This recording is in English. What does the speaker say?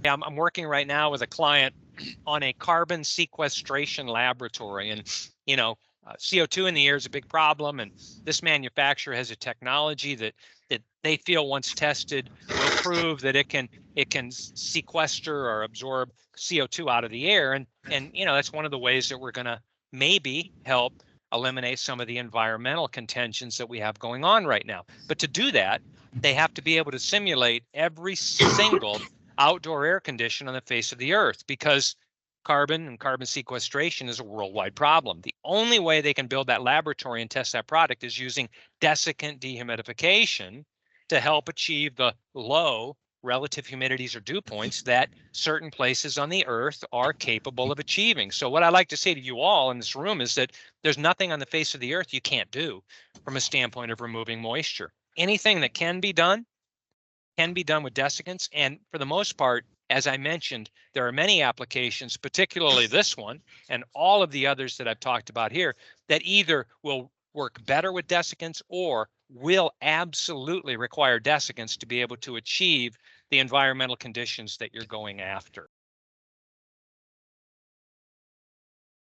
Yeah, I'm working right now with a client on a carbon sequestration laboratory, and CO2 in the air is a big problem. And this manufacturer has a technology that they feel, once tested, will prove that it can sequester or absorb CO2 out of the air. And that's one of the ways that we're going to maybe help eliminate some of the environmental contentions that we have going on right now. But to do that, they have to be able to simulate every single outdoor air condition on the face of the earth, because carbon and carbon sequestration is a worldwide problem. The only way they can build that laboratory and test that product is using desiccant dehumidification to help achieve the low relative humidities or dew points that certain places on the earth are capable of achieving. So what I like to say to you all in this room is that there's nothing on the face of the earth you can't do from a standpoint of removing moisture. Anything that can be done with desiccants. And for the most part, as I mentioned, there are many applications, particularly this one and all of the others that I've talked about here, that either will work better with desiccants or will absolutely require desiccants to be able to achieve the environmental conditions that you're going after.